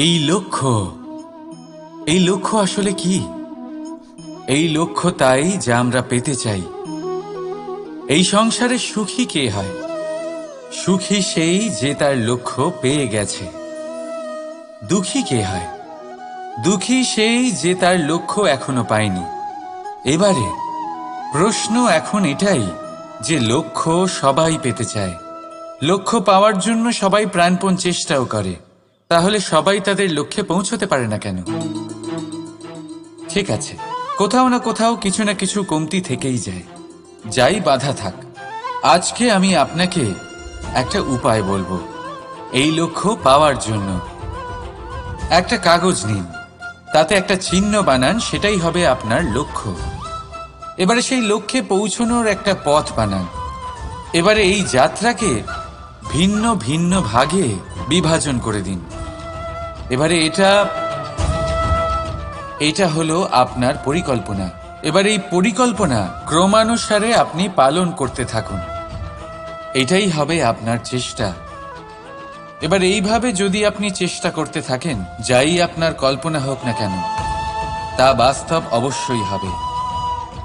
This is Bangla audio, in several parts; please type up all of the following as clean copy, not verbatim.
এই লক্ষ্য এই লক্ষ্য আসলে কি? এই লক্ষ্য তাই যা আমরা পেতে চাই। এই সংসারে সুখী কে হয়? সুখী সেই যে তার লক্ষ্য পেয়ে গেছে। দুঃখী কে হয়? দুঃখী সেই যে তার লক্ষ্য এখনো পায়নি। এবারে প্রশ্ন এখন এটাই যে লক্ষ্য সবাই পেতে চায়, লক্ষ্য পাওয়ার জন্য সবাই প্রাণপণ চেষ্টাও করে, তাহলে সবাই তাদের লক্ষ্যে পৌঁছতে পারে না কেন? ঠিক আছে, কোথাও না কোথাও কিছু না কিছু কমতি থেকেই যায়, যাই বাধা থাক। আজকে আমি আপনাকে একটা উপায় বলবো এই লক্ষ্য পাওয়ার জন্য। একটা কাগজ নিন, তাতে একটা চিহ্ন বানান, সেটাই হবে আপনার লক্ষ্য। এবারে সেই লক্ষ্যে পৌঁছানোর একটা পথ বানান। এবারে এই যাত্রাকে ভিন্ন ভিন্ন ভাগে বিভাজন করে দিন। এবারে এটা হলো আপনার পরিকল্পনা। এবার এই পরিকল্পনা ক্রমানুসারে আপনি পালন করতে থাকুন, এটাই হবে আপনার চেষ্টা। এবার এইভাবে যদি আপনি চেষ্টা করতে থাকেন, যাই আপনার কল্পনা হোক না কেন তা বাস্তব অবশ্যই হবে।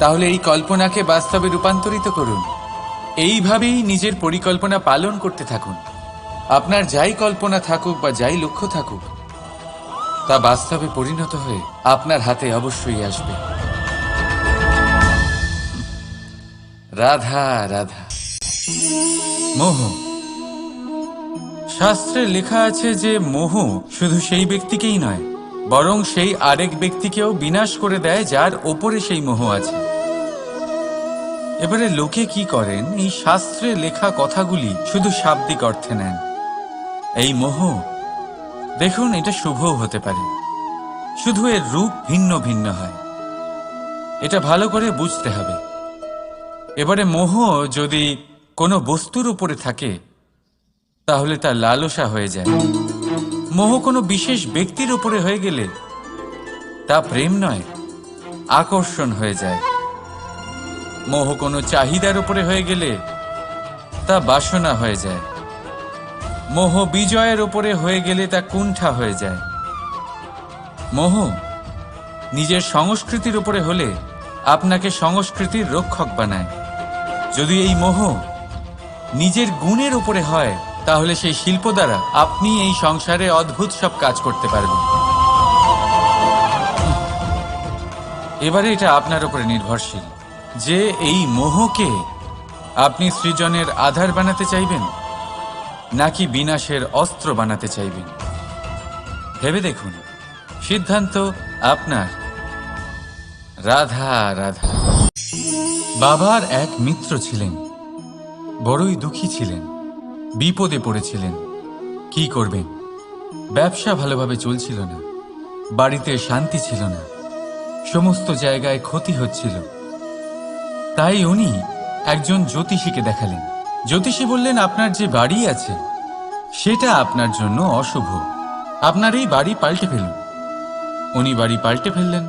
তাহলে এই কল্পনাকে বাস্তবে রূপান্তরিত করুন। এইভাবেই নিজের পরিকল্পনা পালন করতে থাকুন। আপনার যাই কল্পনা থাকুক বা যাই লক্ষ্য থাকুক, তা বাস্তবে পরিণত হয়ে আপনার হাতে অবশ্যই আসবে। রাধা রাধা। মোহ। শাস্ত্রে লেখা আছে যে মোহ শুধু সেই ব্যক্তিকেই নয়, বরং সেই আরেক ব্যক্তিকেও বিনাশ করে দেয় যার ওপরে সেই মোহ আছে। এবারে লোকে কি করেন, এই শাস্ত্রে লেখা কথাগুলি শুধু শাব্দিক অর্থে নেন। এই মোহ দেখুন, এটা শুভও হতে পারে, শুধু এর রূপ ভিন্ন ভিন্ন হয়। এটা ভালো করে বুঝতে হবে। এবারে মোহ যদি কোনো বস্তুর উপরে থাকে, তাহলে তা লালসা হয়ে যায়। মোহ কোনো বিশেষ ব্যক্তির উপরে হয়ে গেলে তা প্রেম নয়, আকর্ষণ হয়ে যায়। মোহ কোনো চাহিদার উপরে হয়ে গেলে তা বাসনা হয়ে যায়। মোহ বিজয়ের উপরে হয়ে গেলে তা কুণ্ঠা হয়ে যায়। মোহ নিজের সংস্কৃতির উপরে হলে আপনাকে সংস্কৃতির রক্ষক বানায়। যদি এই মোহ নিজের গুণের উপরে হয়, তাহলে সেই শিল্প দ্বারা আপনি এই সংসারে অদ্ভুত সব কাজ করতে পারবেন। এবারে এটা আপনার উপরে নির্ভরশীল যে এই মোহকে আপনি সৃজনের আধার বানাতে চাইবেন নাকি বিনাশের অস্ত্র বানাতে চাইবেন। ভেবে দেখুন, সিদ্ধান্ত আপনার। রাধা রাধা। বাবার এক মিত্র ছিলেন, বড়ই দুঃখী ছিলেন, বিপদে পড়েছিলেন। কি করবেন? ব্যবসা ভালোভাবে চলছিল না, বাড়িতে শান্তি ছিল না, সমস্ত জায়গায় ক্ষতি হচ্ছিল। তাই উনি একজন জ্যোতিষীকে দেখালেন। জ্যোতিষী বললেন, আপনার যে বাড়ি আছে সেটা আপনার জন্য অশুভ, আপনার এই বাড়ি পাল্টে ফেলুন। উনি বাড়ি পাল্টে ফেললেন,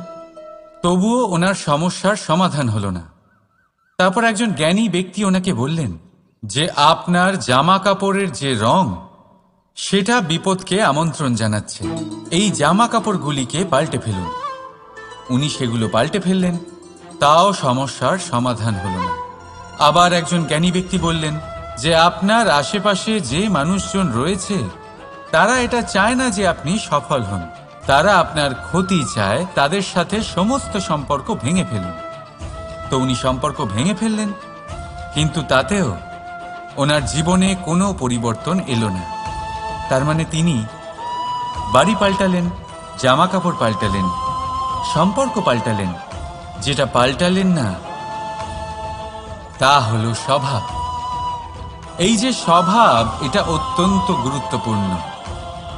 তবুও ওনার সমস্যার সমাধান হলো না। তারপর একজন জ্ঞানী ব্যক্তি ওনাকে বললেন যে আপনার জামা কাপড়ের যে রং সেটা বিপদকে আমন্ত্রণ জানাচ্ছে, এই জামা কাপড়গুলিকে পাল্টে ফেলুন। উনি সেগুলো পাল্টে ফেললেন, তাও সমস্যার সমাধান হলো না। আবার একজন জ্ঞানী ব্যক্তি বললেন যে আপনার আশেপাশে যে মানুষজন রয়েছে তারা এটা চায় না যে আপনি সফল হন, তারা আপনার ক্ষতি চায়, তাদের সাথে সমস্ত সম্পর্ক ভেঙে ফেলুন। তো উনি সম্পর্ক ভেঙে ফেললেন, কিন্তু তাতেও ওনার জীবনে কোনো পরিবর্তন এলো না। তার মানে তিনি বাড়ি পাল্টালেন, জামা কাপড় পাল্টালেন, সম্পর্ক পাল্টালেন, যেটা পাল্টালেন না তা হলো স্বভাব। এই যে স্বভাব, এটা অত্যন্ত গুরুত্বপূর্ণ।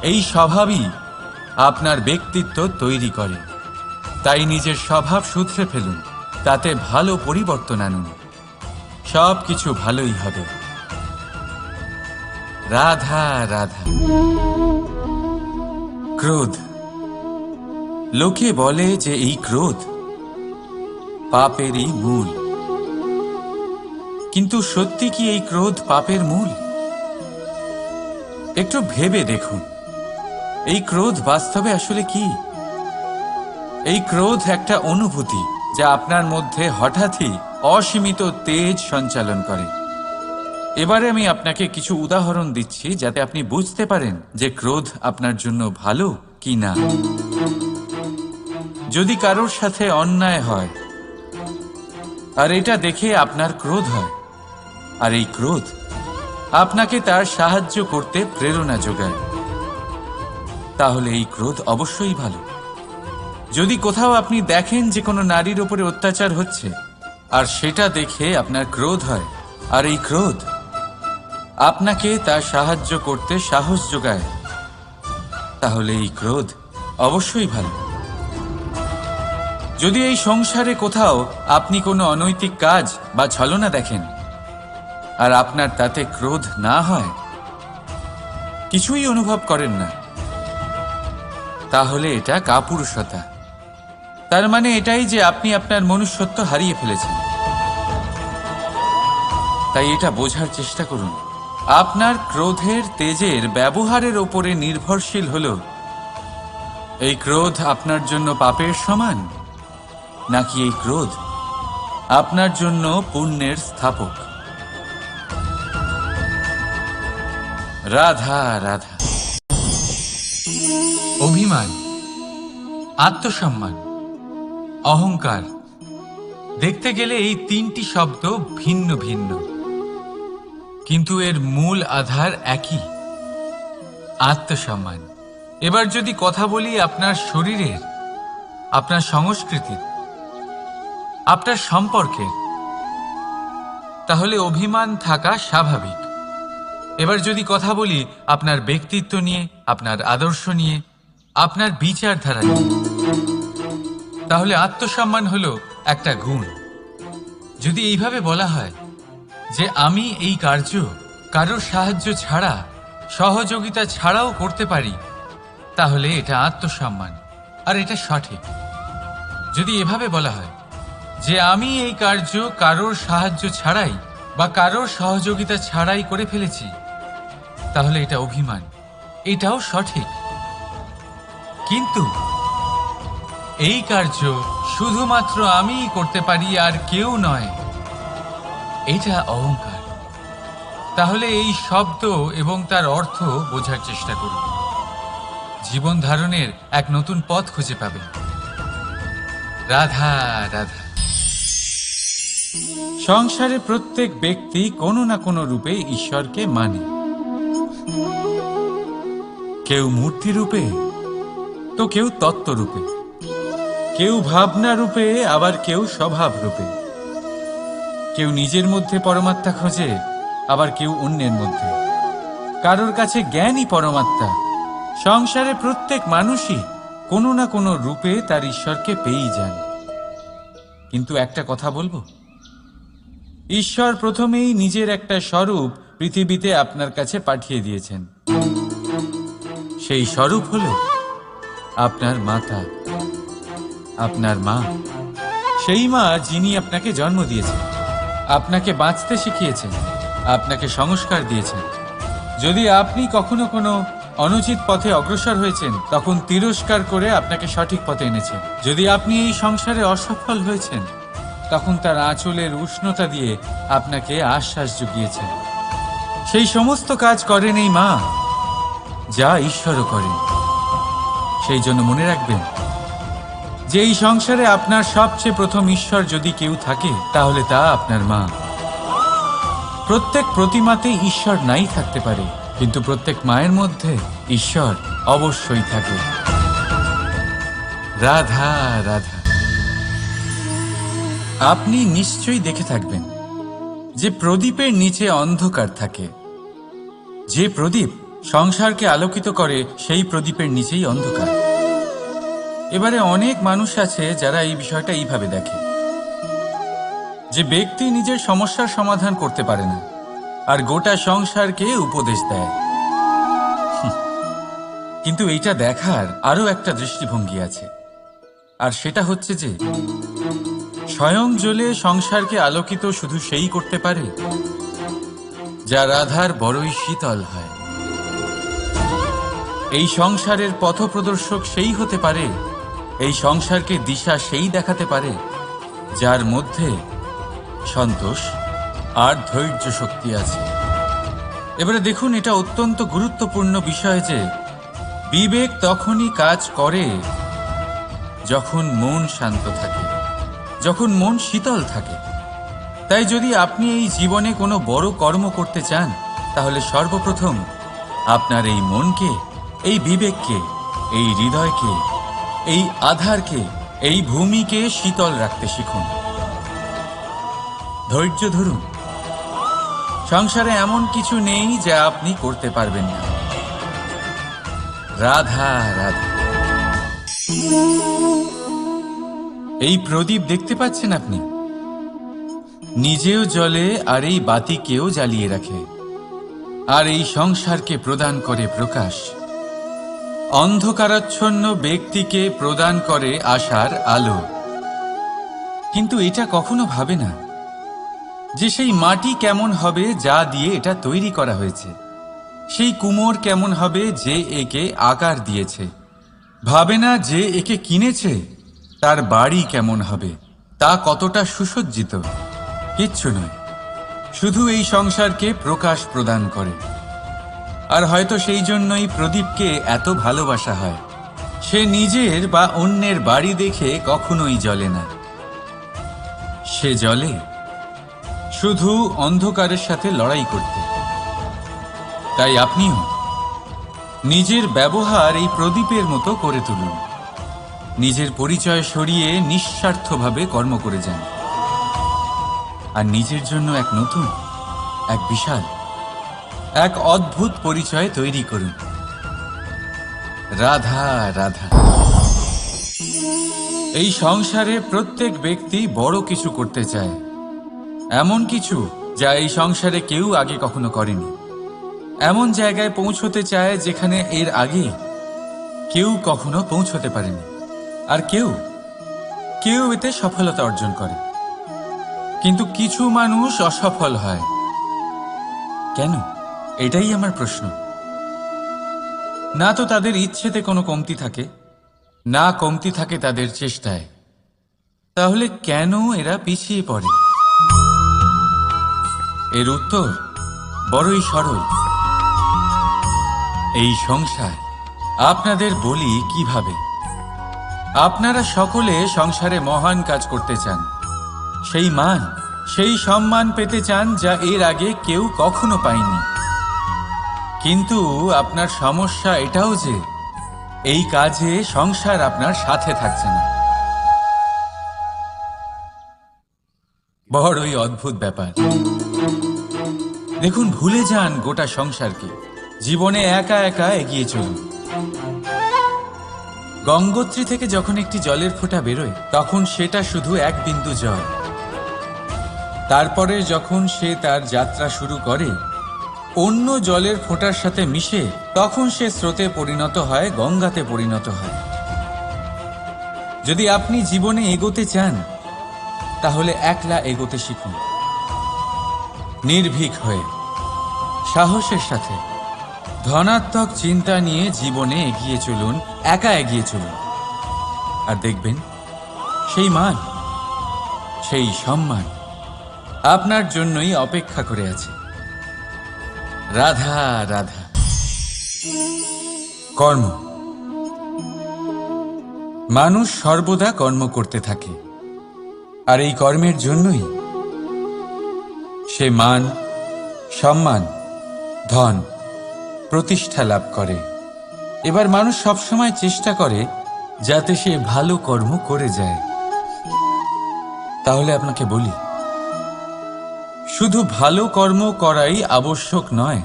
এই স্বভাবই আপনার ব্যক্তিত্ব তৈরি করে। তাই নিজের স্বভাব শুধরে ফেলুন, তাতে ভালো পরিবর্তন আনুন, সব কিছু ভালোই হবে। রাধা রাধা। ক্রোধ। লোকে বলে যে এই ক্রোধ পাপেরই মূল, কিন্তু সত্যি কি এই ক্রোধ পাপের মূল? একটু ভেবে দেখুন। এই ক্রোধ বাস্তবে আসলে কি? এই ক্রোধ একটা অনুভূতি যা আপনার মধ্যে হঠাৎই অসীমিত তেজ সঞ্চালন করে। এবারে আমি আপনাকে কিছু উদাহরণ দিচ্ছি যাতে আপনি বুঝতে পারেন যে ক্রোধ আপনার জন্য ভালো কি না। যদি কারোর সাথে অন্যায় হয় আর এটা দেখে আপনার ক্রোধ হয়, আর এই ক্রোধ আপনাকে তার সাহায্য করতে প্রেরণা যোগায়, তাহলে এই ক্রোধ অবশ্যই ভালো। যদি কোথাও আপনি দেখেন যে কোনো নারীর উপরে অত্যাচার হচ্ছে আর সেটা দেখে আপনার ক্রোধ হয়, আর এই ক্রোধ আপনাকে তার সাহায্য করতে সাহস যোগায়, তাহলে এই ক্রোধ অবশ্যই ভালো। যদি এই সংসারে কোথাও আপনি কোনো অনৈতিক কাজ বা ছলনা দেখেন আর আপনার তাতে ক্রোধ না হয়, কিছুই অনুভব করেন না, তাহলে এটা কাপুরুষতা। তার মানে এটাই যে আপনি আপনার মনুষ্যত্ব হারিয়ে ফেলেছেন। তাই এটা বোঝার চেষ্টা করুন, আপনার ক্রোধের তেজের ব্যবহারের ওপরে নির্ভরশীল হল এই ক্রোধ আপনার জন্য পাপের সমান, নাকি এই ক্রোধ আপনার জন্য পুণ্যের স্থাপক। রাধা রাধা। অভিমান, আত্মসম্মান, অহংকার, দেখতে গেলে এই তিনটি শব্দ ভিন্ন ভিন্ন, কিন্তু এর মূল আধার একই, আত্মসম্মান। এবার যদি কথা বলি আপনার শরীরের, আপনার সংস্কৃতির, আপনার সম্পর্কের, তাহলে অভিমান থাকা স্বাভাবিক। এবার যদি কথা বলি আপনার ব্যক্তিত্ব নিয়ে, আপনার আদর্শ নিয়ে, আপনার বিচারধারা নিয়ে, তাহলে আত্মসম্মান হলো একটা গুণ। যদি এইভাবে বলা হয় যে আমি এই কার্য কারোর সাহায্য ছাড়া, সহযোগিতা ছাড়াও করতে পারি, তাহলে এটা আত্মসম্মান, আর এটা সঠিক। যদি এভাবে বলা হয় যে আমি এই কার্য কারোর সাহায্য ছাড়াই বা কারোর সহযোগিতা ছাড়াই করে ফেলেছি, তাহলে এটা অভিমান, এটাও সঠিক। কিন্তু এই কার্য শুধুমাত্র আমিই করতে পারি আর কেউ নয়, এটা অহংকার। তাহলে এই শব্দ এবং তার অর্থ বোঝার চেষ্টা করুন। জীবন ধারণের এক নতুন পথ খুঁজে পাবেন। রাধা রাধা। সংসারে প্রত্যেক ব্যক্তি কোনো না কোনো রূপে ঈশ্বরকে মানে। কেউ মূর্তি রূপে, তো কেউ তত্ত্ব রূপে, কেউ ভাবনা রূপে, আবার কেউ স্বভাব রূপে। কেউ নিজের মধ্যে পরমাত্মা খোঁজে, আবার কেউ অন্যের মধ্যে। কারোর কাছে জ্ঞানই পরমাত্মা। সংসারে প্রত্যেক মানুষই কোনো না কোনো রূপে তার ঈশ্বরকে পেয়েই যান। কিন্তু একটা কথা বলবো, ঈশ্বর প্রথমেই নিজের একটা স্বরূপ পৃথিবীতে আপনার কাছে পাঠিয়ে দিয়েছেন। সেই স্বরূপ হলো আপনার মাতা, আপনার মা। সেই মা যিনি আপনাকে জন্ম দিয়েছেন, আপনাকে বাঁচতে শিখিয়েছেন, আপনাকে সংস্কার দিয়েছেন। যদি আপনি কখনো কোনো অনুচিত পথে অগ্রসর হয়েছেন, তখন তিরস্কার করে আপনাকে সঠিক পথে এনেছেন। যদি আপনি এই সংসারে অসফল হয়েছেন, তখন তার আঁচলের উষ্ণতা দিয়ে আপনাকে আশ্বাস জুগিয়েছেন। সেই সমস্ত কাজ করেন এই মা, যা ঈশ্বরও করেন। সেই জন্য মনে রাখবেন যে এই সংসারে আপনার সবচেয়ে প্রথম ঈশ্বর যদি কেউ থাকে, তাহলে তা আপনার মা। প্রত্যেক প্রতিমাতে ঈশ্বর নাই থাকতে পারে, কিন্তু প্রত্যেক মায়ের মধ্যে ঈশ্বর অবশ্যই থাকে। রাধা রাধা। আপনি নিশ্চয়ই দেখে থাকবেন যে প্রদীপের নিচে অন্ধকার থাকে। যে প্রদীপ সংসারকে আলোকিত করে, সেই প্রদীপের নিচেই অন্ধকার। এবারে অনেক মানুষ আছে যারা এই বিষয়টা এইভাবে দেখে যে ব্যক্তি নিজের সমস্যার সমাধান করতে পারে না, আর গোটা সংসারকে উপদেশ দেয়। কিন্তু এইটা দেখার আরো একটা দৃষ্টিভঙ্গি আছে, আর সেটা হচ্ছে যে স্বয়ং জ্বলে সংসারকে আলোকিত শুধু সেই করতে পারে যা রাধার বড়ই শীতল হয়। এই সংসারের পথপ্রদর্শক সেই হতে পারে, এই সংসারকে দিশা সেই দেখাতে পারে যার মধ্যে সন্তোষ আর ধৈর্য শক্তি আছে। এবারে দেখুন, এটা অত্যন্ত গুরুত্বপূর্ণ বিষয় যে বিবেক তখনই কাজ করে যখন মন শান্ত থাকে, যখন মন শীতল থাকে। তাই যদি আপনি এই জীবনে কোনো বড় কর্ম করতে চান, তাহলে সর্বপ্রথম আপনার এই মনকে, এই বিবেককে, এই হৃদয়কে, এই আধারকে, এই ভূমিকে শীতল রাখতে শিখুন। ধৈর্য ধরুন। সংসারে এমন কিছু নেই যা আপনি করতে পারবেন না। রাধা রাধা। এই প্রদীপ দেখতে পাচ্ছেন আপনি? নিজেও জ্বলে আর এই বাতিকেও জ্বালিয়ে রাখে, আর এই সংসারকে প্রদান করে প্রকাশ। অন্ধকারাচ্ছন্ন ব্যক্তিকে প্রদান করে আশার আলো। কিন্তু এটা কখনো ভাবে না যে সেই মাটি কেমন হবে যা দিয়ে এটা তৈরি করা হয়েছে, সেই কুমোর কেমন হবে যে একে আকার দিয়েছে। ভাবে না যে একে কিনেছে তার বাড়ি কেমন হবে, তা কতটা সুসজ্জিত। কিচ্ছু নয়, শুধু এই সংসারকে প্রকাশ প্রদান করে। আর হয়তো সেই জন্যই প্রদীপকে এত ভালোবাসা হয়। সে নিজের বা অন্যের বাড়ি দেখে কখনোই জ্বলে না, সে জ্বলে শুধু অন্ধকারের সাথে লড়াই করতে। তাই আপনিও নিজের ব্যবহার এই প্রদীপের মতো করে তুলুন। নিজের পরিচয় সরিয়ে নিঃস্বার্থভাবে কর্ম করে যান, আর নিজের জন্য এক নতুন, এক বিশাল, এক অদ্ভুত পরিচয় তৈরি করুন। রাধা রাধা। এই সংসারে প্রত্যেক ব্যক্তি বড় কিছু করতে চায়, এমন কিছু যা এই সংসারে কেউ আগে কখনো করেনি। এমন জায়গায় পৌঁছতে চায় যেখানে এর আগে কেউ কখনো পৌঁছতে পারেনি। আর কেউ কেউ এতে সফলতা অর্জন করে। কিন্তু কিছু মানুষ অসফল হয় কেন? এটাই আমার প্রশ্ন। না তো তাদের ইচ্ছেতে কোনো কমতি থাকে, না কমতি থাকে তাদের চেষ্টায়। তাহলে কেন এরা পিছিয়ে পড়ে? এর উত্তর বড়ই সরল। এই সংসার আপনাদের বলি কিভাবে। আপনারা সকলে সংসারে মহান কাজ করতে চান, সেই মান, সেই সম্মান পেতে চান যা এর আগে কেউ কখনো পায়নি। কিন্তু আপনার সমস্যা এটাও যে এই কাজে সংসার আপনার সাথে থাকছে না। বড়ই অদ্ভুত ব্যাপার। দেখুন, ভুলে যান গোটা সংসারকে, জীবনে একা একা এগিয়ে চলুন। গঙ্গোত্রী থেকে যখন একটি জলের ফোঁটা বেরোয় তখন সেটা শুধু এক বিন্দু জল। তারপরে যখন সে তার যাত্রা শুরু করে অন্য জলের ফোঁটার সাথে মিশে, তখন সে স্রোতে পরিণত হয়, গঙ্গাতে পরিণত হয়। যদি আপনি জীবনে এগোতে চান তাহলে একলা এগোতে শিখুন। নির্ভীক হয়ে, সাহসের সাথে, ধনাত্মক চিন্তা নিয়ে জীবনে এগিয়ে চলুন, একা এগিয়ে চলুন। আর দেখবেন সেই মান, সেই সম্মান আপনার জন্যই অপেক্ষা করে আছে। রাধা রাধা। কর্ম। মানুষ সর্বদা কর্ম করতে থাকে, আর এই কর্মের জন্যই সে মান, সম্মান, ধন, প্রতিষ্ঠা লাভ করে। এবার মানুষ সবসময় চেষ্টা করে যাতে সে ভালো কর্ম করে যায়। তাহলে আপনাকে বলি, শুধু ভালো কর্ম করাই আবশ্যক নয়,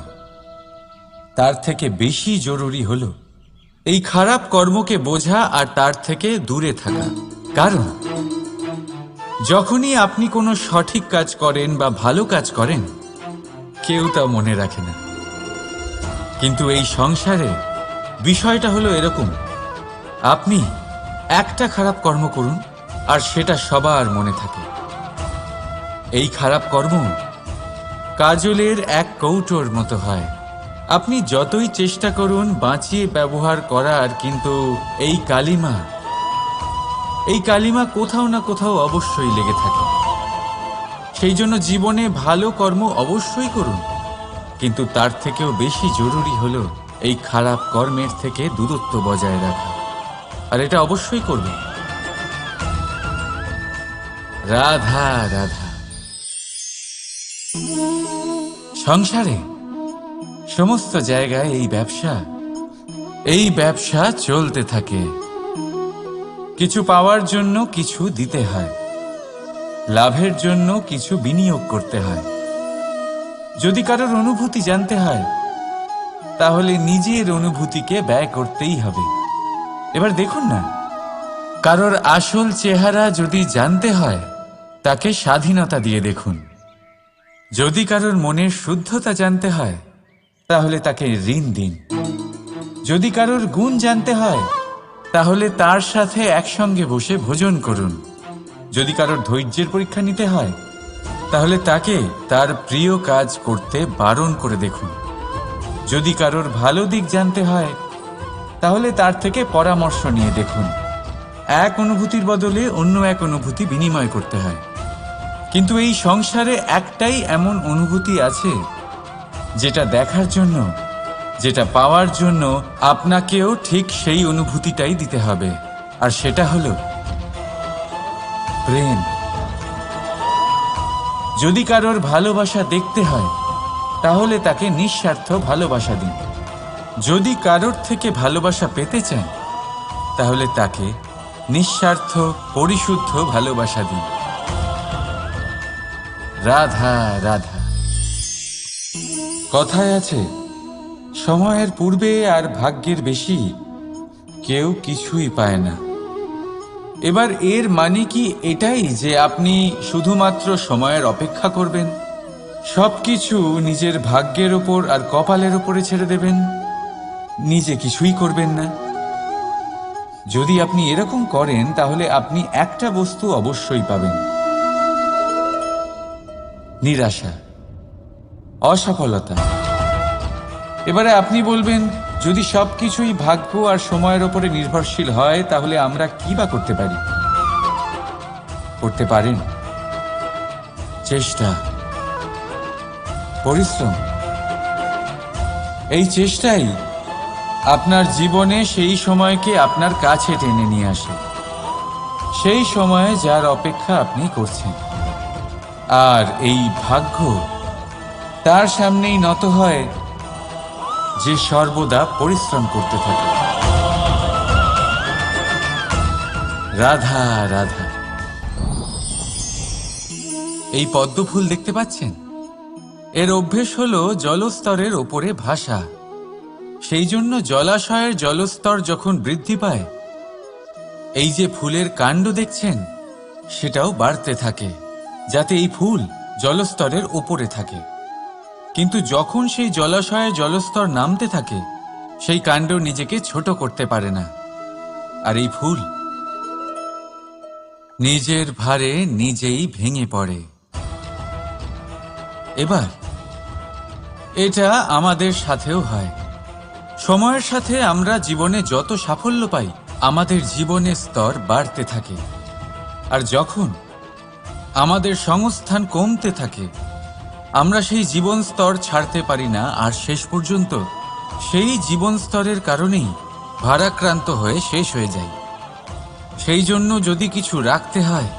তার থেকে বেশি জরুরি হলো এই খারাপ কর্মকে বোঝা আর তার থেকে দূরে থাকা। কারণ যখনই আপনি কোনো সঠিক কাজ করেন বা ভালো কাজ করেন, কেউ তা মনে রাখে না। কিন্তু এই সংসারে বিষয়টা হলো এরকম, আপনি একটা খারাপ কর্ম করুন আর সেটা সবার মনে থাকে। এই খারাপ কর্ম কাজলের এক কৌটোর মতো হয়, আপনি যতই চেষ্টা করুন বাঁচিয়ে ব্যবহার করার, কিন্তু এই কালিমা কোথাও না কোথাও অবশ্যই লেগে থাকে। সেই জন্য জীবনে ভালো কর্ম অবশ্যই করুন, কিন্তু তার থেকেও বেশি জরুরি হলো এই খারাপ কর্মের থেকে দূরত্ব বজায় রাখা। আর এটা অবশ্যই করবেন। রাধা রাধা। সংসারে সমস্ত জায়গায় এই ব্যবসা চলতে থাকে। কিছু পাওয়ার জন্য কিছু দিতে হয়, লাভের জন্য কিছু বিনিয়োগ করতে হয়। যদি কারোর অনুভূতি জানতে হয়, তাহলে নিজের অনুভূতিকে ব্যয় করতেই হবে। এবার দেখুন না, কারোর আসল চেহারা যদি জানতে হয়, তাকে স্বাধীনতা দিয়ে দেখুন। যদি কারোর মনের শুদ্ধতা জানতে হয়, তাহলে তাকে ঋণ দিন। যদি কারোর গুণ জানতে হয়, তাহলে তার সাথে একসঙ্গে বসে ভোজন করুন। যদি কারোর ধৈর্যের পরীক্ষা নিতে হয়, তাহলে তাকে তার প্রিয় কাজ করতে বারণ করে দেখুন। যদি কারোর ভালো দিক জানতে হয়, তাহলে তার থেকে পরামর্শ নিয়ে দেখুন। এক অনুভূতির বদলে অন্য এক অনুভূতি বিনিময় করতে হয়। কিন্তু এই সংসারে একটাই এমন অনুভূতি আছে, যেটা দেখার জন্য, যেটা পাওয়ার জন্য আপনাকেও ঠিক সেই অনুভূতিটাই দিতে হবে। আর সেটা হলো প্রেম। যদি কারোর ভালোবাসা দেখতে হয়, তাহলে তাকে নিঃস্বার্থ ভালোবাসা দিন। যদি কারোর থেকে ভালোবাসা পেতে চান, তাহলে তাকে নিঃস্বার্থ পরিশুদ্ধ ভালোবাসা দিন। রাধা রাধা। কথায় আছে, সময়ের পূর্বে আর ভাগ্যের বেশি কেউ কিছুই পায় না। এবার এর মানে কি এটাই যে আপনি শুধুমাত্র সময়ের অপেক্ষা করবেন, সবকিছু নিজের ভাগ্যের ওপর আর কপালের ওপরে ছেড়ে দেবেন, নিজে কিছুই করবেন না? যদি আপনি এরকম করেন, তাহলে আপনি একটা বস্তু অবশ্যই পাবেন: নিরাশা, অসফলতা। এবারে আপনি বলবেন, যদি সবকিছুই ভাগ্য আর সময়ের ওপরে নির্ভরশীল হয়, তাহলে আমরা কি বা করতে পারি? করতে পারেন চেষ্টা, পরিশ্রম। এই চেষ্টাই আপনার জীবনে সেই সময়কে আপনার কাছে টেনে নিয়ে আসে, সেই সময়ে যার অপেক্ষা আপনি করছেন। আর এই ভাগ্য তার সামনেই নত হয়, যে সর্বদা পরিশ্রম করতে থাকে। রাধা রাধা। এই পদ্মফুল দেখতে পাচ্ছেন? এর অভ্যেস হলো জলস্তরের ওপরে ভাসা। সেই জন্য জলাশয়ের জলস্তর যখন বৃদ্ধি পায়, এই যে ফুলের কাণ্ড দেখছেন, সেটাও বাড়তে থাকে, যাতে এই ফুল জলস্তরের ওপরে থাকে। কিন্তু যখন সেই জলাশয়ে জলস্তর নামতে থাকে, সেই কাণ্ড নিজেকে ছোট করতে পারে না, আর এই ফুল নিজের ভারে নিজেই ভেঙে পড়ে। এবার এটা আমাদের সাথেও হয়। সময়ের সাথে আমরা জীবনে যত সাফল্য পাই, আমাদের জীবনের স্তর বাড়তে থাকে। আর যখন আমাদের সংস্থান কমতে থাকে, আমরা সেই জীবন স্তর ছাড়তে পারি না, আর শেষ পর্যন্ত সেই জীবন স্তরের কারণেই ভারাক্রান্ত হয়ে শেষ হয়ে যায়। সেই জন্য যদি কিছু রাখতে হয়,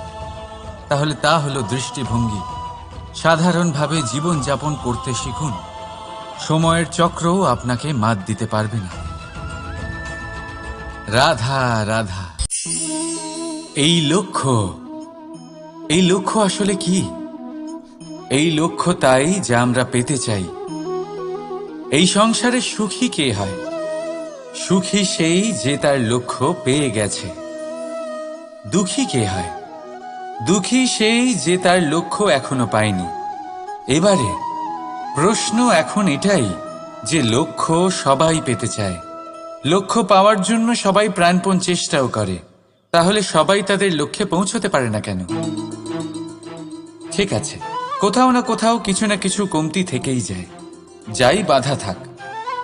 তাহলে তা হলো দৃষ্টিভঙ্গি। সাধারণভাবে জীবনযাপন করতে শিখুন। সময়ের চক্রও আপনাকে মাত দিতে পারবে না। রাধা রাধা। এই লক্ষ্য আসলে কি? এই লক্ষ্য তাই যা আমরা পেতে চাই। এই সংসারে সুখী কে হয়? সুখী সেই যে তার লক্ষ্য পেয়ে গেছে। দুঃখী কে হয়? দুঃখী সেই যে তার লক্ষ্য এখনো পায়নি। এবারে প্রশ্ন এখন এটাই যে লক্ষ্য সবাই পেতে চায়, লক্ষ্য পাওয়ার জন্য সবাই প্রাণপণ চেষ্টাও করে, তাহলে সবাই তাদের লক্ষ্যে পৌঁছতে পারে না কেন? ঠিক আছে, কোথাও না কোথাও কিছু না কিছু কমতি থেকেই যায়, যাই বাধা থাক।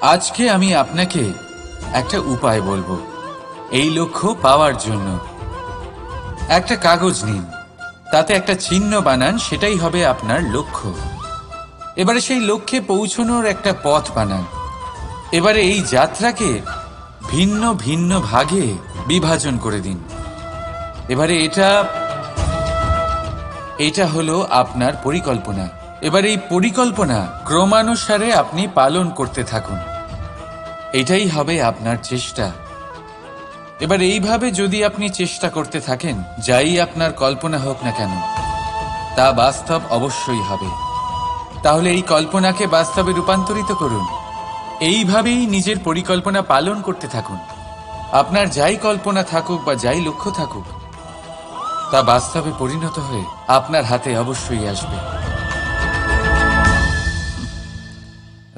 আজকে আমি আপনাকে একটা উপায় বলবো এই লক্ষ্য পাওয়ার জন্য। একটা কাগজ নিন, তাতে একটা চিহ্ন বানান, সেটাই হবে আপনার লক্ষ্য। এবারে সেই লক্ষ্যে পৌঁছানোর একটা পথ বানান। এবারে এই যাত্রাকে ভিন্ন ভিন্ন ভাগে বিভাজন করে দিন। এবারে এটা হলো আপনার পরিকল্পনা। এবার এই পরিকল্পনা ক্রমানুসারে আপনি পালন করতে থাকুন, এটাই হবে আপনার চেষ্টা। এবার এইভাবে যদি আপনি চেষ্টা করতে থাকেন, যাই আপনার কল্পনা হোক না কেন তা বাস্তব অবশ্যই হবে। তাহলে এই কল্পনাকে বাস্তবে রূপান্তরিত করুন। এইভাবেই নিজের পরিকল্পনা পালন করতে থাকুন। আপনার যাই কল্পনা থাকুক বা যাই লক্ষ্য থাকুক, তা বাস্তবে পরিণত হয়ে আপনার হাতে অবশ্যই আসবে।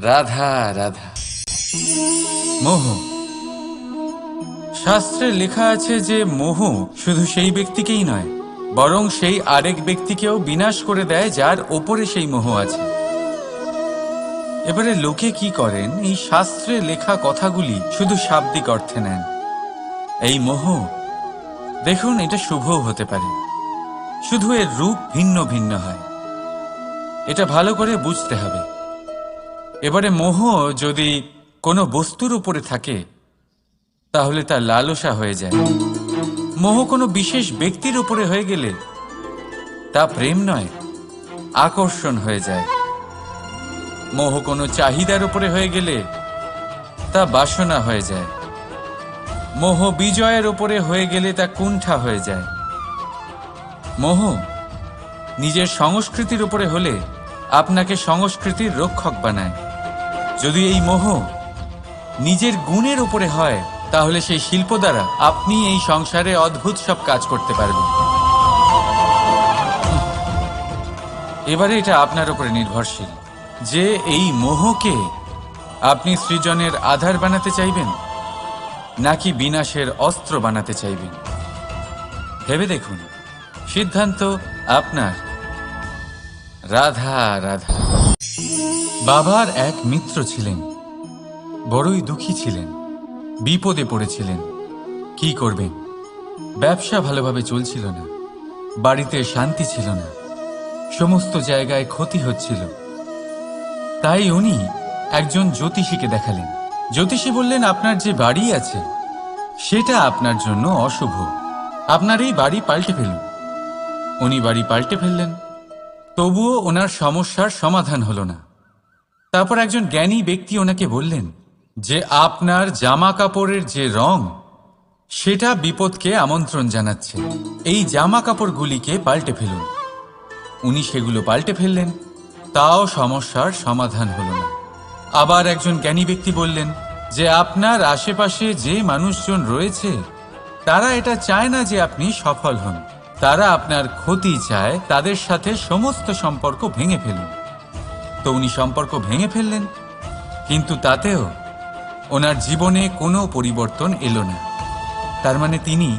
রাধা রাধা। মোহ। শাস্ত্রে লেখা আছে যে মোহ শুধু সেই ব্যক্তিকেই নয়, বরং সেই আরেক ব্যক্তিকেও বিনাশ করে দেয় যার ওপরে সেই মোহ আছে। এবারে লোকে কি করেন, এই শাস্ত্রে লেখা কথাগুলি শুধু শাব্দিক অর্থে নেন। এই মোহ দেখুন, এটা শুভও হতে পারে, শুধু এর রূপ ভিন্ন ভিন্ন হয়। এটা ভালো করে বুঝতে হবে। এবারে মোহ যদি কোনো বস্তুর উপরে থাকে তাহলে তা লালসা হয়ে যায়। মোহ কোনো বিশেষ ব্যক্তির উপরে হয়ে গেলে তা প্রেম নয়, আকর্ষণ হয়ে যায়। মোহ কোনো চাহিদার উপরে হয়ে গেলে তা বাসনা হয়ে যায়। মোহ বিজয়ের উপরে হয়ে গেলে তা কুণ্ঠা হয়ে যায়। মোহ নিজের সংস্কৃতির উপরে হলে আপনাকে সংস্কৃতির রক্ষক বানায়। যদি এই মোহ নিজের গুণের উপরে হয়, তাহলে সেই শিল্প দ্বারা আপনি এই সংসারে অদ্ভুত সব কাজ করতে পারবেন। এবারে এটা আপনার উপরে নির্ভরশীল যে এই মোহকে আপনি সৃজনের আধার বানাতে চাইবেন নাকি বিনাশের অস্ত্র বানাতে চাইবেন। ভেবে দেখুন, সিদ্ধান্ত আপনার। রাধা রাধা। বাবার এক মিত্র ছিলেন, বড়ই দুঃখী ছিলেন, বিপদে পড়েছিলেন। কি করবেন? ব্যবসা ভালোভাবে চলছিল না, বাড়িতে শান্তি ছিল না, সমস্ত জায়গায় ক্ষতি হচ্ছিল। তাই উনি একজন জ্যোতিষীকে দেখালেন। জ্যোতিষী বললেন, আপনার যে বাড়ি আছে সেটা আপনার জন্য অশুভ, আপনার এই বাড়ি পাল্টে ফেলুন। উনি বাড়ি পাল্টে ফেললেন, তবুও ওনার সমস্যার সমাধান হলো না। তারপর একজন জ্ঞানী ব্যক্তি ওনাকে বললেন যে আপনার জামা কাপড়ের যে রং সেটা বিপদকে আমন্ত্রণ জানাচ্ছে, এই জামা কাপড়গুলিকে পাল্টে ফেলুন। উনি সেগুলো পাল্টে ফেললেন, তাও সমস্যার সমাধান হলো না। আবার একজন জ্ঞানী ব্যক্তি বললেন যে আপনার আশেপাশে যে মানুষজন রয়েছে তারা এটা চায় না যে আপনি সফল হন, তারা আপনার ক্ষতি চায়, তাদের সাথে সমস্ত সম্পর্ক ভেঙে ফেলুন। তো উনি সম্পর্ক ভেঙে ফেললেন, কিন্তু তাতেও ওনার জীবনে কোনো পরিবর্তন এলো না। তার মানে তিনি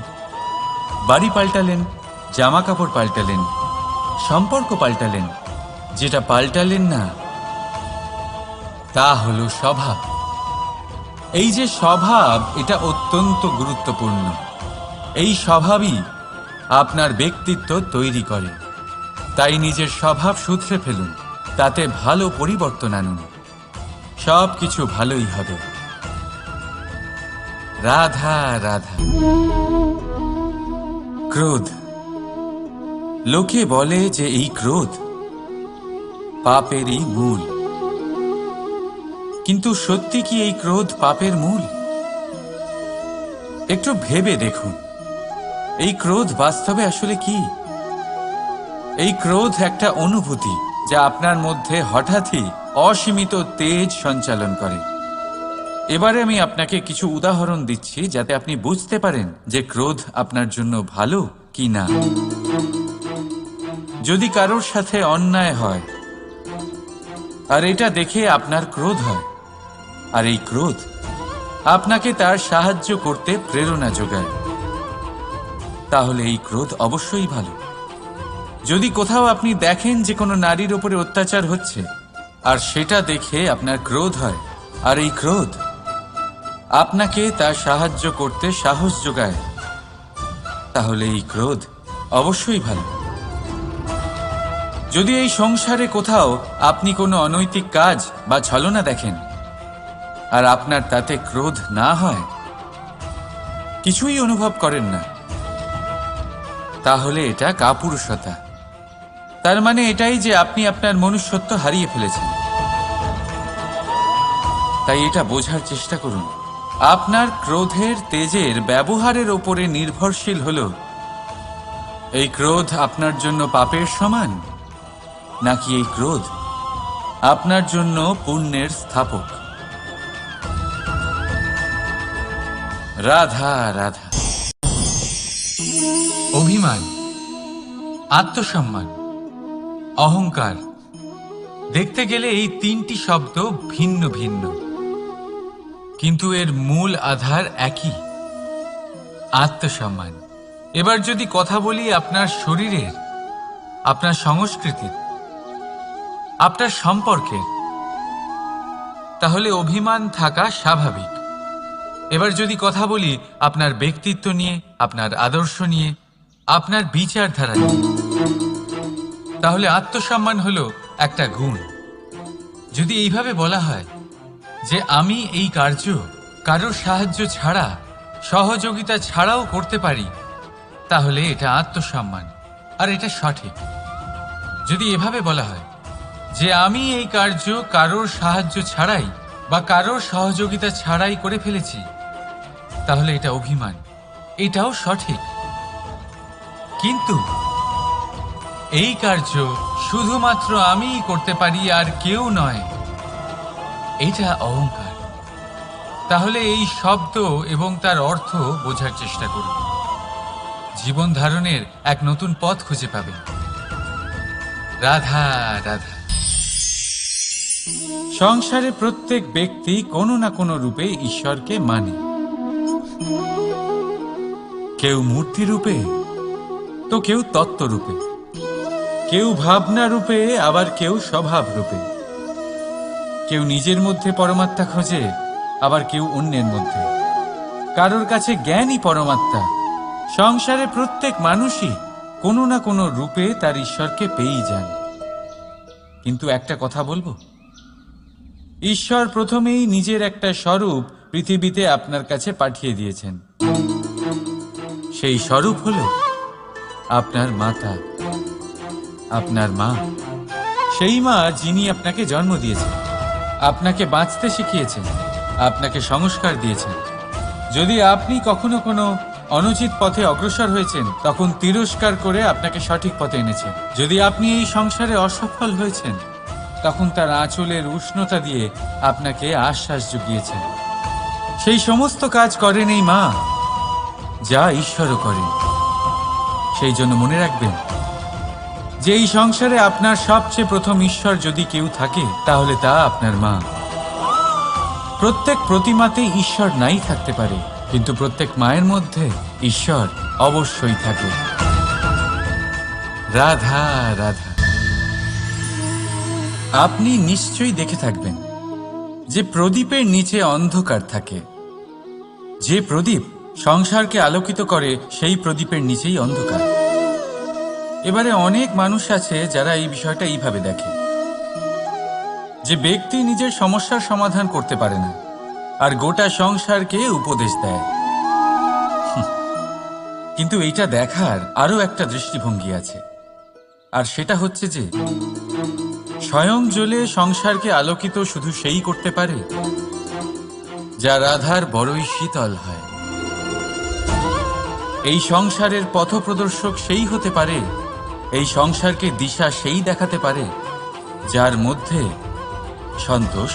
বাড়ি পাল্টালেন, জামা কাপড় পাল্টালেন, সম্পর্ক পাল্টালেন, যেটা পাল্টালেন না তা হলো স্বভাব। এই যে স্বভাব, এটা অত্যন্ত গুরুত্বপূর্ণ। এই স্বভাবই আপনার ব্যক্তিত্ব তৈরি করে। তাই নিজের স্বভাব শুধরে ফেলুন, তাতে ভালো পরিবর্তন আনুন, সব কিছু ভালোই হবে। রাধা রাধা। ক্রোধ। লোকে বলে যে এই ক্রোধ পাপেরই মূল, কিন্তু সত্যি কি এই ক্রোধ পাপের মূল? একটু ভেবে দেখুন, এই ক্রোধ বাস্তবে আসলে কি? এই ক্রোধ একটা অনুভূতি যা আপনার মধ্যে হঠাৎই অসীমিত তেজ সঞ্চালন করে। এবারে আমি আপনাকে কিছু উদাহরণ দিচ্ছি যাতে আপনি বুঝতে পারেন যে ক্রোধ আপনার জন্য ভালো কি না। যদি কারোর সাথে অন্যায় হয় আর এটা দেখে আপনার ক্রোধ হয়, আর এই ক্রোধ আপনাকে তার সাহায্য করতে প্রেরণা যোগায়, তাহলে এই ক্রোধ অবশ্যই ভালো। যদি কোথাও আপনি দেখেন যে কোনো নারীর উপরে অত্যাচার হচ্ছে আর সেটা দেখে আপনার ক্রোধ হয়, আর এই ক্রোধ আপনাকে তার সাহায্য করতে সাহস যোগায়, তাহলে এই ক্রোধ অবশ্যই ভালো। যদি এই সংসারে কোথাও আপনি কোনো অনৈতিক কাজ বা ছলনা দেখেন আর আপনার তাতে ক্রোধ না হয়, কিছুই অনুভব করেন না, তাহলে এটা কাপুরুষতা। তার মানে এটাই যে আপনি আপনার মনুষ্যত্ব হারিয়ে ফেলেছেন। তাই এটা বোঝার চেষ্টা করুন, আপনার ক্রোধের তেজের ব্যবহারের ওপরে নির্ভরশীল হলো এই ক্রোধ আপনার জন্য পাপের সমান, নাকি এই ক্রোধ আপনার জন্য পুণ্যের স্থাপক। রাধা রাধা। অভিমান, আত্মসম্মান, অহংকার, দেখতে গেলে এই তিনটি শব্দ ভিন্ন ভিন্ন, কিন্তু এর মূল আধার একই, আত্মসম্মান। এবার যদি কথা বলি আপনার শরীরের, আপনার সংস্কৃতির, আপনার সম্পর্কের, তাহলে অভিমান থাকা স্বাভাবিক। এবার যদি কথা বলি আপনার ব্যক্তিত্ব নিয়ে, আপনার আদর্শ নিয়ে, আপনার বিচারধারা নিয়ে, তাহলে আত্মসম্মান হলো একটা গুণ। যদি এইভাবে বলা হয় যে আমি এই কার্য কারোর সাহায্য ছাড়া, সহযোগিতা ছাড়াও করতে পারি, তাহলে এটা আত্মসম্মান, আর এটা সঠিক। যদি এভাবে বলা হয় যে আমি এই কার্য কারোর সাহায্য ছাড়াই বা কারোর সহযোগিতা ছাড়াই করে ফেলেছি, তাহলে এটা অভিমান, এটাও সঠিক। কিন্তু এই কার্য শুধুমাত্র আমিই করতে পারি আর কেউ নয়, এটা অহংকার। তাহলে এই শব্দ এবং তার অর্থ বোঝার চেষ্টা করুন, জীবন ধারণের এক নতুন পথ খুঁজে পাবেন। রাধা রাধা। সংসারে প্রত্যেক ব্যক্তি কোনো না কোনো রূপে ঈশ্বরকে মানে, কেউ মূর্তি রূপে, তো কেউ তত্ত্ব রূপে, কেউ ভাবনা রূপে, আবার কেউ স্বভাব রূপে। কেউ নিজের মধ্যে পরমাত্মা খোঁজে, আবার কেউ অন্যের মধ্যে। কারোর কাছে জ্ঞানই পরমাত্মা। সংসারে প্রত্যেক মানুষই কোনো না কোনো রূপে তার ঈশ্বরকে পেয়েই যান। কিন্তু একটা কথা বলবো, ঈশ্বর প্রথমেই নিজের একটা স্বরূপ পৃথিবীতে আপনার কাছে পাঠিয়ে দিয়েছেন। সেই স্বরূপ হলো আপনার মাতা, আপনার মা। সেই মা যিনি আপনাকে জন্ম দিয়েছেন, আপনাকে বাঁচতে শিখিয়েছেন, আপনাকে সংস্কার দিয়েছেন। যদি আপনি কখনো কোনো অনুচিত পথে অগ্রসর হয়েছেন, তখন তিরস্কার করে আপনাকে সঠিক পথে এনেছেন। যদি আপনি এই সংসারে অসফল হয়েছেন, তখন তার আঁচলের উষ্ণতা দিয়ে আপনাকে আশ্বাস জুগিয়েছেন। সেই সমস্ত কাজ করেন এই মা, যা ঈশ্বরও করেন। সেই জন্য মনে রাখবেন যে এই সংসারে আপনার সবচেয়ে প্রথম ঈশ্বর যদি কেউ থাকে, তাহলে তা আপনার মা। প্রত্যেক প্রতিমাতে ঈশ্বর নাই থাকতে পারে, কিন্তু প্রত্যেক মায়ের মধ্যে ঈশ্বর অবশ্যই থাকে। রাধা রাধা। আপনি নিশ্চয়ই দেখে থাকবেন যে প্রদীপের নিচে অন্ধকার থাকে। যে প্রদীপ সংসারকে আলোকিত করে, সেই প্রদীপের নিচেই অন্ধকার। এবারে অনেক মানুষ আছে যারা এই বিষয়টা এইভাবে দেখে যে ব্যক্তি নিজের সমস্যার সমাধান করতে পারে না, আর গোটা সংসারকে উপদেশ দেয়। কিন্তু এইটা দেখার আরো একটা দৃষ্টিভঙ্গি আছে, আর সেটা হচ্ছে যে স্বয়ং জ্বলে সংসারকে আলোকিত শুধু সেই করতে পারে যা রাধার বড়ই শীতল হয়। এই সংসারের পথপ্রদর্শক সেই হতে পারে, এই সংসারকে দিশা সেই দেখাতে পারে যার মধ্যে সন্তোষ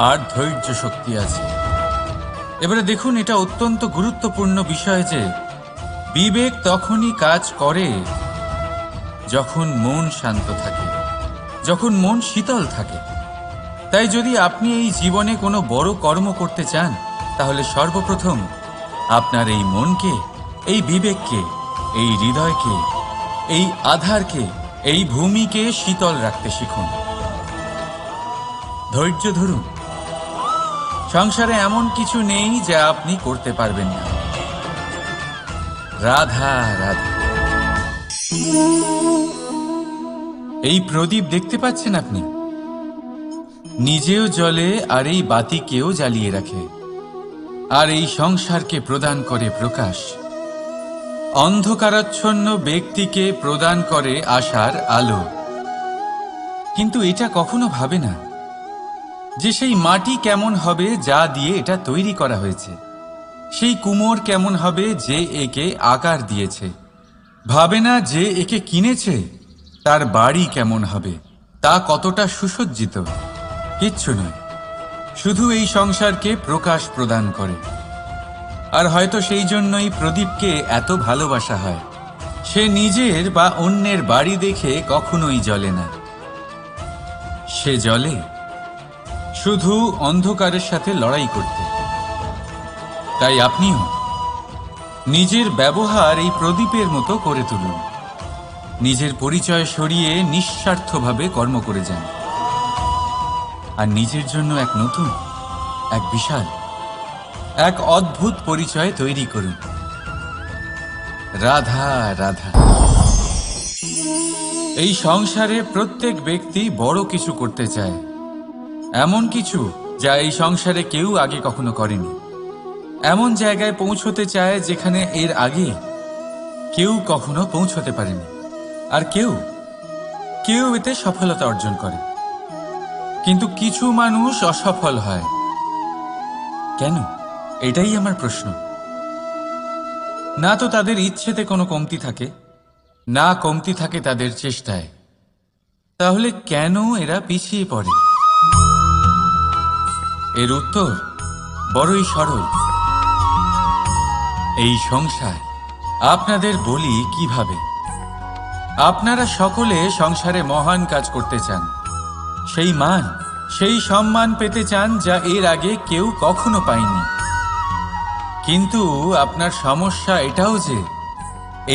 আর ধৈর্য শক্তি আছে। এবারে দেখুন, এটা অত্যন্ত গুরুত্বপূর্ণ বিষয় যে বিবেক তখনই কাজ করে যখন মন শান্ত থাকে, যখন মন শীতল থাকে। তাই যদি আপনি এই জীবনে কোনো বড় কর্ম করতে চান, তাহলে সর্বপ্রথম আপনার এই মনকে, এই বিবেককে, এই হৃদয়কে, এই আধারকে, এই ভূমিকে শীতল রাখতে শিখুন। ধৈর্য ধরুন, সংসারে এমন কিছু নেই যা আপনি করতে পারবেন না। রাধা রাধা। এই প্রদীপ দেখতে পাচ্ছেন আপনি? নিজেও জ্বলে আর এই বাতিকেও জ্বালিয়ে রাখে, আর এই সংসারকে প্রদান করে প্রকাশ। অন্ধকারাচ্ছন্ন ব্যক্তিকে প্রদান করে আশার আলো। কিন্তু এটা কখনো ভাবে না যে সেই মাটি কেমন হবে যা দিয়ে এটা তৈরি করা হয়েছে, সেই কুমোর কেমন হবে যে একে আকার দিয়েছে। ভাবে না যে একে কিনেছে তার বাড়ি কেমন হবে, তা কতটা সুসজ্জিত। কিচ্ছু নয়, শুধু এই সংসারকে প্রকাশ প্রদান করে। আর হয়তো সেই জন্যই প্রদীপকে এত ভালোবাসা হয়। সে নিজের বা অন্যের বাড়ি দেখে কখনোই জ্বলে না, সে জ্বলে শুধু অন্ধকারের সাথে লড়াই করতে। তাই আপনিও নিজের ব্যবহার এই প্রদীপের মতো করে তুলুন। নিজের পরিচয় সরিয়ে নিঃস্বার্থভাবে কর্ম করে যান, আর নিজের জন্য এক নতুন, এক বিশাল, এক অদ্ভুত পরিচয় তৈরি করুন। রাধা রাধা। এই সংসারে প্রত্যেক ব্যক্তি বড় কিছু করতে চায়, এমন কিছু যা এই সংসারে কেউ আগে কখনো করেনি। এমন জায়গায় পৌঁছতে চায় যেখানে এর আগে কেউ কখনো পৌঁছতে পারেনি। আর কেউ কেউ এতে সফলতা অর্জন করে। কিন্তু কিছু মানুষ অসফল হয় কেন? এটাই আমার প্রশ্ন। না তো তাদের ইচ্ছেতে কোনো কমতি থাকে, না কমতি থাকে তাদের চেষ্টায়। তাহলে কেন এরা পিছিয়ে পড়ে? এর উত্তর বড়ই সরল। এই সংসার। আপনাদের বলি কিভাবে। আপনারা সকলে সংসারে মহান কাজ করতে চান, সেই মান, সেই সম্মান পেতে চান যা এর আগে কেউ কখনো পায়নি। কিন্তু আপনার সমস্যা এটাও যে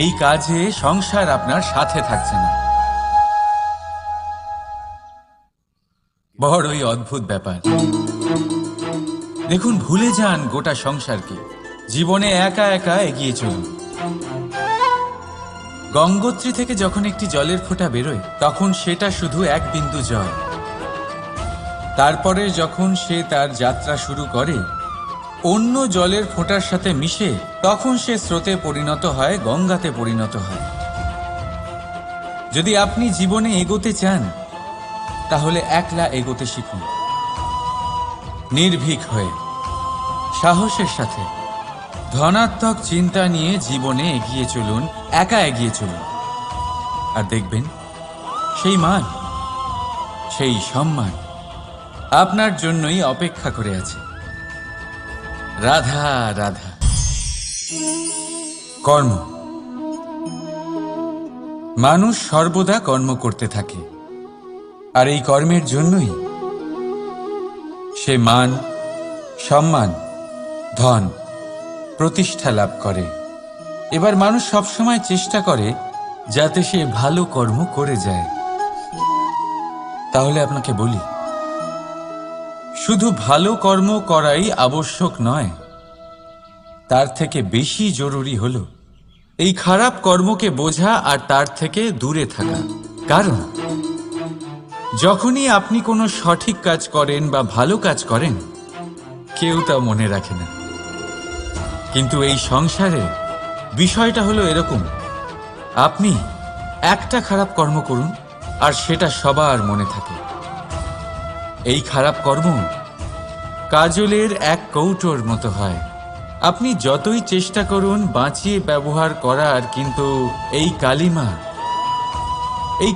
এই কাজে সংসার আপনার সাথে থাকছে না। বড়ই অদ্ভুত ব্যাপার। দেখুন, ভুলে যান গোটা সংসারকে। জীবনে একা একা এগিয়ে চলুন। গঙ্গোত্রী থেকে যখন একটি জলের ফোঁটা বেরোয় তখন সেটা শুধু এক বিন্দু জল। তারপরে যখন সে তার যাত্রা শুরু করে অন্য জলের ফোঁটার সাথে মিশে, তখন সে স্রোতে পরিণত হয়, গঙ্গাতে পরিণত হয়। যদি আপনি জীবনে এগোতে চান তাহলে একলা এগোতে শিখুন। নির্ভীক হয়ে, সাহসের সাথে, ধনাত্মক চিন্তা নিয়ে জীবনে এগিয়ে চলুন, একা এগিয়ে চলুন। আর দেখবেন সেই মান, সেই সম্মান আপনার জন্যই অপেক্ষা করে আছে। রাধা রাধা। কর্ম। মানুষ সর্বদা কর্ম করতে থাকে, আর এই কর্মের জন্যই সে মান, সম্মান, ধন, প্রতিষ্ঠা লাভ করে। এবার মানুষ সবসময় চেষ্টা করে যাতে সে ভালো কর্ম করে যায়। তাহলে আপনাকে বলি, শুধু ভালো কর্ম করাই আবশ্যক নয়, তার থেকে বেশি জরুরি হলো এই খারাপ কর্মকে বোঝা আর তার থেকে দূরে থাকা। কারণ যখনই আপনি কোনো সঠিক কাজ করেন বা ভালো কাজ করেন, কেউ তা মনে রাখে না। কিন্তু এই সংসারে বিষয়টা হলো এরকম, আপনি একটা খারাপ কর্ম করুন আর সেটা সবার মনে থাকে। এই খারাপ কর্ম কাজলের এক কৌটোর মতো হয়। আপনি যতই চেষ্টা করুন বাঁচিয়ে ব্যবহার করার, কিন্তু এই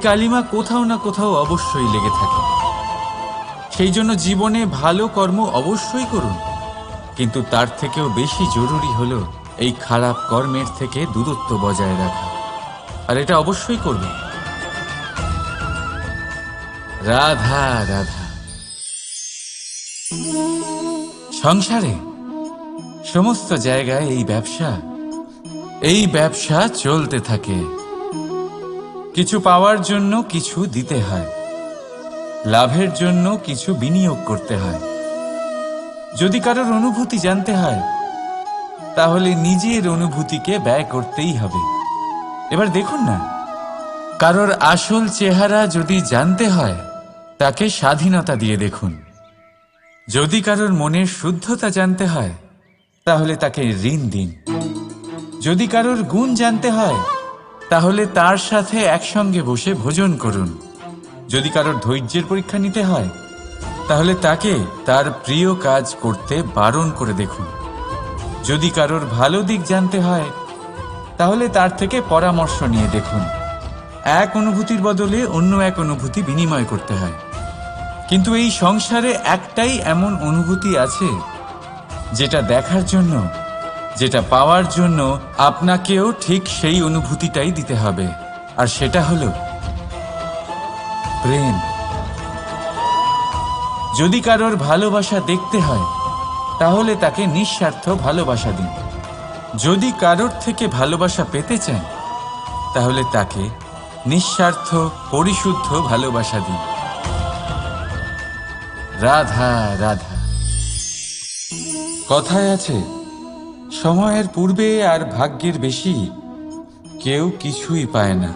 কালিমা কোথাও না কোথাও অবশ্যই লেগে থাকে। সেই জন্য জীবনে ভালো কর্ম অবশ্যই করুন, কিন্তু তার থেকেও বেশি জরুরি হলো এই খারাপ কর্মের থেকে দূরত্ব বজায় রাখা। আর এটা অবশ্যই করবেন। রাধা রাধা। সংসারে সমস্ত জায়গায় এই ব্যবসা চলতে থাকে। কিছু পাওয়ার জন্য কিছু দিতে হয়, লাভের জন্য কিছু বিনিয়োগ করতে হয়। যদি কারোর অনুভূতি জানতে হয় তাহলে নিজের অনুভূতিকে ব্যয় করতেই হবে। এবার দেখুন না, কারোর আসল চেহারা যদি জানতে হয় তাকে স্বাধীনতা দিয়ে দেখুন। যদি কারোর মনের শুদ্ধতা জানতে হয় তাহলে তাকে ঋণ দিন। যদি কারোর গুণ জানতে হয় তাহলে তার সাথে একসঙ্গে বসে ভোজন করুন। যদি কারোর ধৈর্যের পরীক্ষা নিতে হয় তাহলে তাকে তার প্রিয় কাজ করতে বারণ করে দেখুন। যদি কারোর ভালো দিক জানতে হয় তাহলে তার থেকে পরামর্শ নিয়ে দেখুন। এক অনুভূতির বদলে অন্য এক অনুভূতি বিনিময় করতে হয়। কিন্তু এই সংসারে একটাই এমন অনুভূতি আছে যেটা দেখার জন্য, যেটা পাওয়ার জন্য আপনাকেও ঠিক সেই অনুভূতিটাই দিতে হবে, আর সেটা হলো প্রেম। যদি কারোর ভালোবাসা দেখতে হয় তাহলে তাকে নিঃস্বার্থ ভালোবাসা দিন। যদি কারোর থেকে ভালোবাসা পেতে চান তাহলে তাকে নিঃস্বার্থ পরিশুদ্ধ ভালোবাসা দিন। রাধা রাধা। কথায় আছে, সময়ের পূর্বে আর ভাগ্যের বেশি কেউ কিছুই পায় না।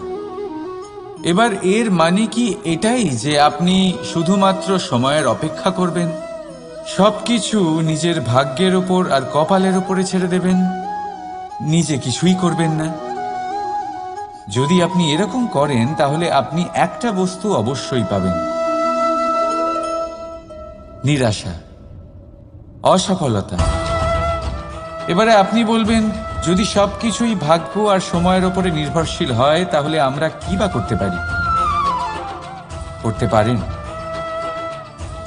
এবার এর মানে কি এটাই যে আপনি শুধুমাত্র সময়ের অপেক্ষা করবেন, সবকিছু নিজের ভাগ্যের ওপর আর কপালের ওপরে ছেড়ে দেবেন, নিজে কিছুই করবেন না? যদি আপনি এরকম করেন তাহলে আপনি একটা বস্তু অবশ্যই পাবেন: নিরাশা, অসফলতা। এবারে আপনি বলবেন, যদি সবকিছুই ভাগ্য আর সময়ের ওপরে নির্ভরশীল হয় তাহলে আমরা কি বা করতে পারি? করতে পারেন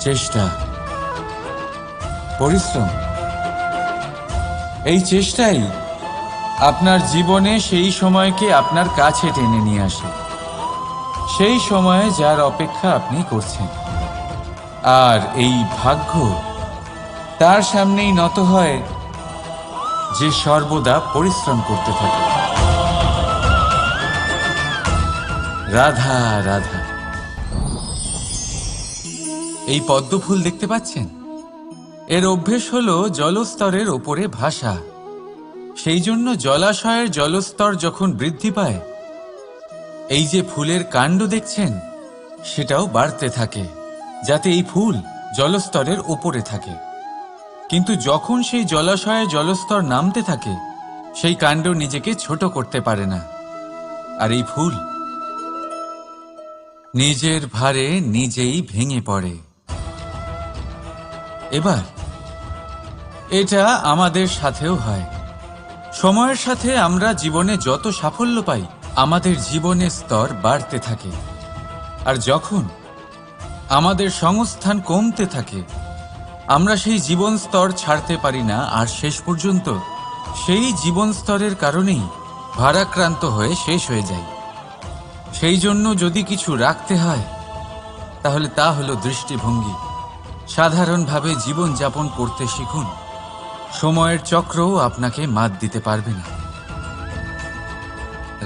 চেষ্টা, পরিশ্রম। এই চেষ্টাই আপনার জীবনে সেই সময়কে আপনার কাছে টেনে নিয়ে আসে, সেই সময়ে যার অপেক্ষা আপনি করছেন। আর এই ভাগ্য তার সামনেই নত হয় যে সর্বদা পরিশ্রম করতে থাকে। রাধা রাধা। এই পদ্মফুল দেখতে পাচ্ছেন? এর অভ্যেস হলো জলস্তরের ওপরে ভাসা। সেই জন্য জলাশয়ের জলস্তর যখন বৃদ্ধি পায়, এই যে ফুলের কাণ্ড দেখছেন সেটাও বাড়তে থাকে, যাতে এই ফুল জলস্তরের ওপরে থাকে। কিন্তু যখন সেই জলাশয়ে জলস্তর নামতে থাকে, সেই কাণ্ড নিজেকে ছোট করতে পারে না, আর এই ফুল নিজের ভারে নিজেই ভেঙে পড়ে। এবার এটা আমাদের সাথেও হয়। সময়ের সাথে আমরা জীবনে যত সাফল্য পাই, আমাদের জীবনের স্তর বাড়তে থাকে। আর যখন আমাদের সংস্থান কমতে থাকে, আমরা সেই জীবন স্তর ছাড়তে পারি না, আর শেষ পর্যন্ত সেই জীবন স্তরের কারণেই ভারাক্রান্ত হয়ে শেষ হয়ে যায়। সেই জন্য যদি কিছু রাখতে হয় তাহলে তা হলো দৃষ্টিভঙ্গি। সাধারণভাবে জীবন যাপন করতে শিখুন। সময়ের চক্রও আপনাকে মাত দিতে পারবে না।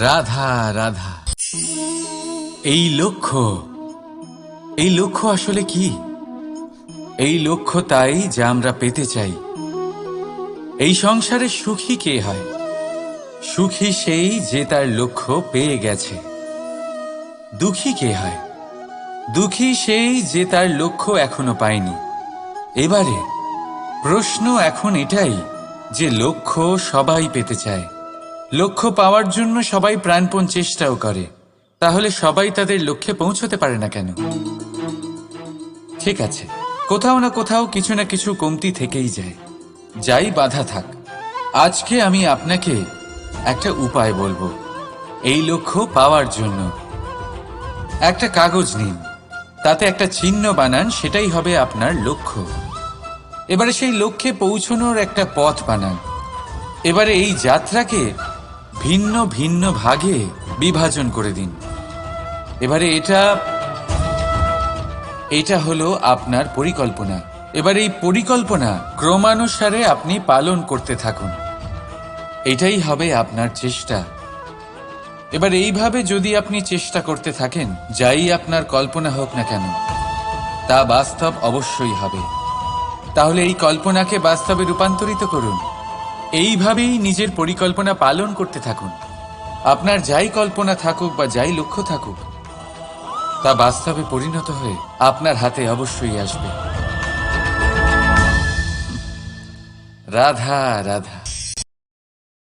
রাধা রাধা। এই লক্ষ্য আসলে কি? এই লক্ষ্য তাই যা আমরা পেতে চাই। এই সংসারে সুখী কে হয়? সুখী সেই যে তার লক্ষ্য পেয়ে গেছে। দুঃখী কে হয়? দুঃখী সেই যে তার লক্ষ্য এখনো পায়নি। এবারে প্রশ্ন এখন এটাই যে লক্ষ্য সবাই পেতে চায়, লক্ষ্য পাওয়ার জন্য সবাই প্রাণপণ চেষ্টাও করে, তাহলে সবাই তাদের লক্ষ্যে পৌঁছতে পারে না কেন? ঠিক আছে, কোথাও না কোথাও কিছু না কিছু কমতি থেকেই যায়, যাই বাধা থাক। আজকে আমি আপনাকে একটা উপায় বলবো এই লক্ষ্য পাওয়ার জন্য। একটা কাগজ নিন, তাতে একটা চিহ্ন বানান, সেটাই হবে আপনার লক্ষ্য। এবারে সেই লক্ষ্যে পৌঁছানোর একটা পথ বানান। এবারে এই যাত্রাকে ভিন্ন ভিন্ন ভাগে বিভাজন করে দিন। এবারে এটা হলো আপনার পরিকল্পনা। এবার এই পরিকল্পনা ক্রমানুসারে আপনি পালন করতে থাকুন। এটাই হবে আপনার চেষ্টা। এবার এইভাবে যদি আপনি চেষ্টা করতে থাকেন, যাই আপনার কল্পনা হোক না কেন, তা বাস্তব অবশ্যই হবে। তাহলে এই কল্পনাকে বাস্তবে রূপান্তরিত করুন। এইভাবেই নিজের পরিকল্পনা পালন করতে থাকুন। আপনার যাই কল্পনা থাকুক বা যাই লক্ষ্য থাকুক, তা বাস্তবে পরিণত হয়ে আপনার হাতে অবশ্যই আসবে। রাধা রাধা।